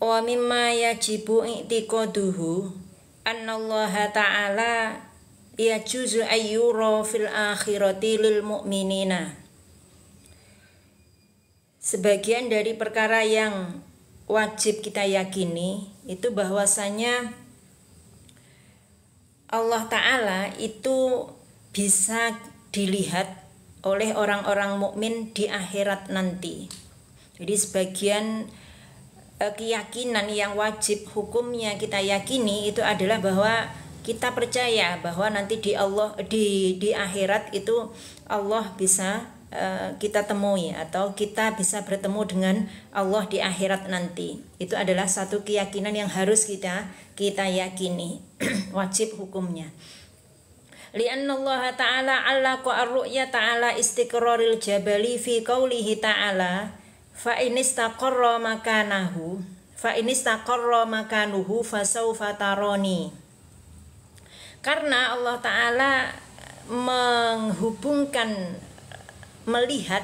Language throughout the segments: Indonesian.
Wa mimma yajibu i'tiqaduhu annallaha ta'ala yajuzu ayyura fil akhirati lil mu'minina. Sebagian dari perkara yang wajib kita yakini itu bahwasanya Allah Ta'ala itu bisa dilihat oleh orang-orang mukmin di akhirat nanti. Jadi sebagian keyakinan yang wajib hukumnya kita yakini itu adalah bahwa kita percaya bahwa nanti di akhirat itu Allah bisa kita temui atau kita bisa bertemu dengan Allah di akhirat nanti. Itu adalah satu keyakinan yang harus kita yakini wajib hukumnya. Lianna Allah Ta'ala 'allaqa ar-ru'ya ta'ala istiqraril jabali fi qaulihi ta'ala fa in istaqarra makanuhu fasawfa tarani. Karena Allah Ta'ala menghubungkan melihat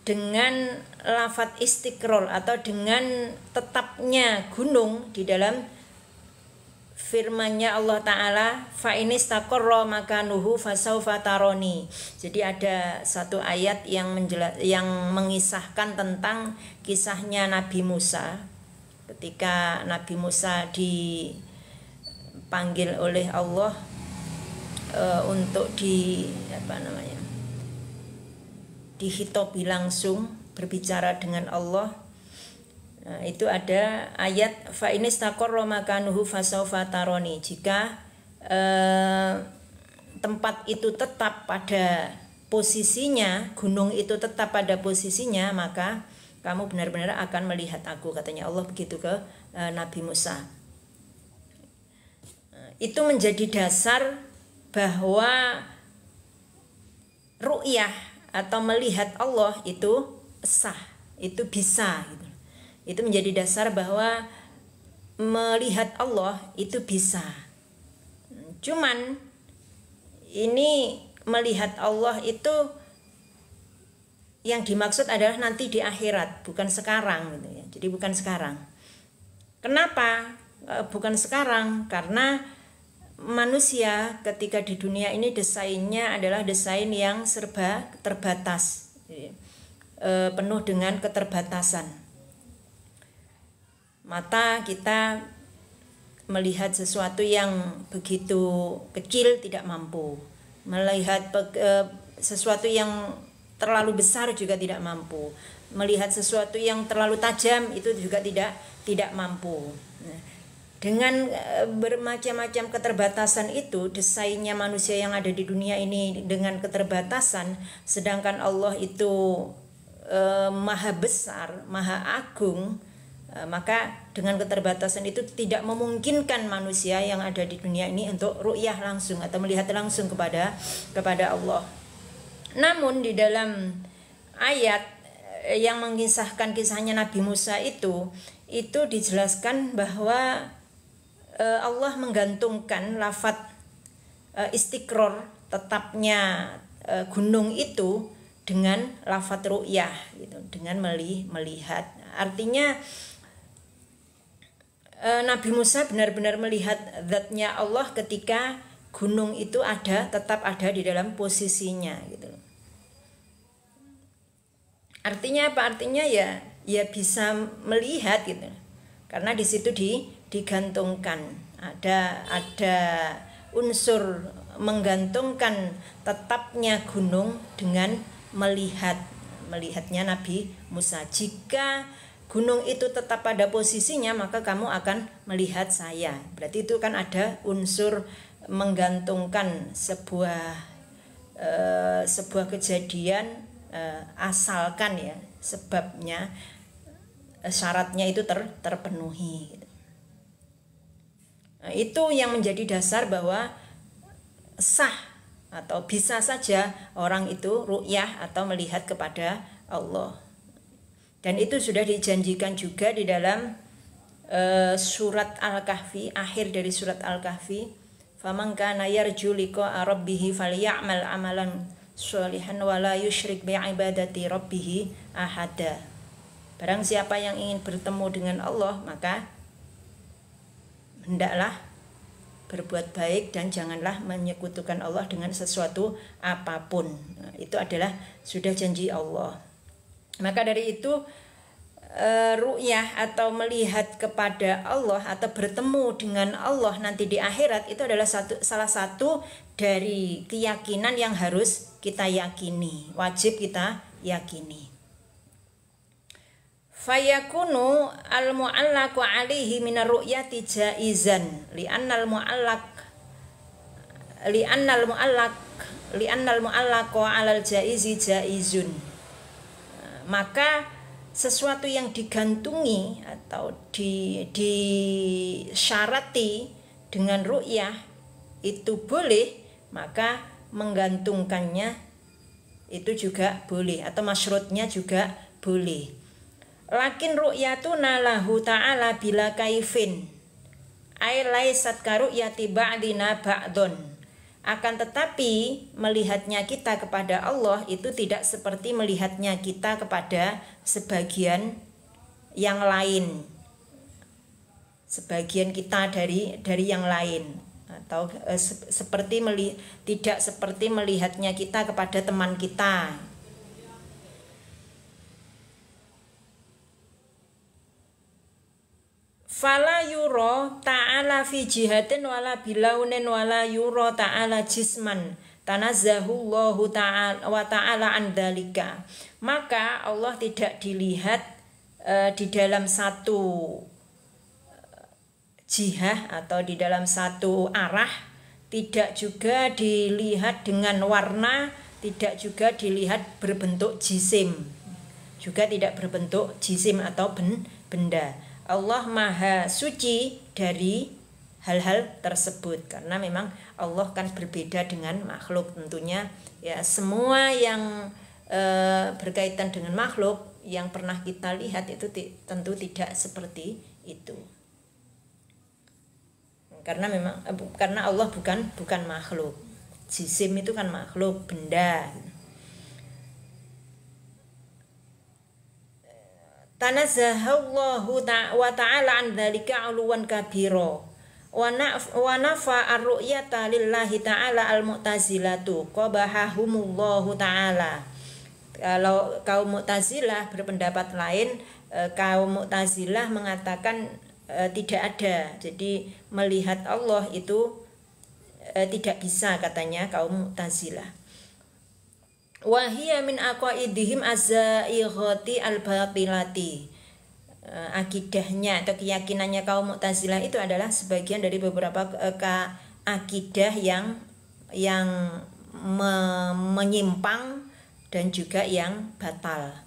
dengan lafadz istiqrar atau dengan tetapnya gunung di dalam firman-Nya Allah Ta'ala fa in istaqarra makanuhu fasawfa tarani. Jadi ada satu ayat yang mengisahkan tentang kisahnya Nabi Musa ketika Nabi Musa dipanggil oleh Allah untuk dihitobi langsung berbicara dengan Allah. Nah, itu ada ayat fa in istaqarra makanuhu fasawfa tarani. Jika tempat itu tetap pada posisinya, gunung itu tetap pada posisinya, maka kamu benar-benar akan melihat aku, katanya Allah begitu ke Nabi Musa. Itu menjadi dasar bahwa ru'yah atau melihat Allah itu sah, itu bisa gitu. Itu menjadi dasar bahwa melihat Allah itu bisa. Cuman ini melihat Allah itu yang dimaksud adalah nanti di akhirat, bukan sekarang gitu ya. Jadi bukan sekarang. Kenapa bukan sekarang? Karena manusia ketika di dunia ini desainnya adalah desain yang serba terbatas, penuh dengan keterbatasan. Mata kita melihat sesuatu yang begitu kecil tidak mampu, melihat sesuatu yang terlalu besar juga tidak mampu, melihat sesuatu yang terlalu tajam itu juga tidak mampu. Dengan bermacam-macam keterbatasan itu, desainnya manusia yang ada di dunia ini dengan keterbatasan, sedangkan Allah itu maha besar, maha agung, maka dengan keterbatasan itu tidak memungkinkan manusia yang ada di dunia ini untuk ru'yah langsung atau melihat langsung kepada Allah. Namun di dalam ayat yang mengisahkan kisahnya Nabi Musa itu dijelaskan bahwa Allah menggantungkan lafadz istiqrar, tetapnya gunung itu, dengan lafadz ru'yah gitu, dengan melihat. Artinya Nabi Musa benar-benar melihat zatnya Allah ketika gunung itu tetap ada di dalam posisinya gitu. Artinya apa? Artinya ya bisa melihat gitu. Karena di situ digantungkan, ada unsur menggantungkan tetapnya gunung dengan melihatnya Nabi Musa. Jika gunung itu tetap pada posisinya, maka kamu akan melihat saya. Berarti itu kan ada unsur menggantungkan sebuah kejadian, asalkan ya sebabnya, syaratnya itu terpenuhi. Nah, itu yang menjadi dasar bahwa sah atau bisa saja orang itu ru'yah atau melihat kepada Allah. Dan itu sudah dijanjikan juga di dalam surat Al-Kahfi, akhir dari surat Al-Kahfi, faman kana yarju liqa'a rabbih falya'mal amalan sholihan wa la yusyrik bi'ibadati rabbih ahada. Barang siapa yang ingin bertemu dengan Allah, maka hendaklah berbuat baik dan janganlah menyekutukan Allah dengan sesuatu apapun. Nah, itu adalah sudah janji Allah. Maka dari itu ru'yah atau melihat kepada Allah atau bertemu dengan Allah nanti di akhirat itu adalah salah satu dari keyakinan yang harus kita yakini, wajib kita yakini. Fayakunu al-mu'allaqu alaihi minar ru'yati jaizan li'annal mu'allaqu 'alal jaizi jaizun. Maka sesuatu yang digantungi atau disyarati dengan ru'yah itu boleh, maka menggantungkannya itu juga boleh atau masyrutnya juga boleh. Lakin ru'yatuna lahu ta'ala bila kaifin ay laisat ka ru'yati ba'dina ba'dun. Akan tetapi melihatnya kita kepada Allah itu tidak seperti melihatnya kita kepada sebagian yang lain, sebagian kita dari yang lain, atau tidak seperti melihatnya kita kepada teman kita. Fala yura ta'ala fi jihatin wala bilaunin wala yura ta'ala jisman tanazzahullahu ta'ala wa ta'ala an dzalika. Maka Allah tidak dilihat di dalam satu jihah atau di dalam satu arah, tidak juga dilihat dengan warna, tidak juga dilihat berbentuk jisim, juga tidak berbentuk jisim atau benda. Allah maha suci dari hal-hal tersebut, karena memang Allah kan berbeda dengan makhluk. Tentunya ya semua yang berkaitan dengan makhluk yang pernah kita lihat itu tentu tidak seperti itu, karena Allah bukan makhluk. Jisim itu kan makhluk, benda. Tanazzahallahu wa ta'ala an dzalika 'uluwan kabira wa nafa ar-ru'yata lillahi ta'ala al-mu'tazilatu qabahahumullahu ta'ala. Kalau kaum Mu'tazilah berpendapat lain, kaum Mu'tazilah mengatakan tidak ada, jadi melihat Allah itu tidak bisa, katanya kaum Mu'tazilah. Wahia min aqaidihim az-zaighati al-batilati. Akidahnya atau keyakinannya kaum Mu'tazilah itu adalah sebagian dari beberapa akidah yang menyimpang dan juga yang batal.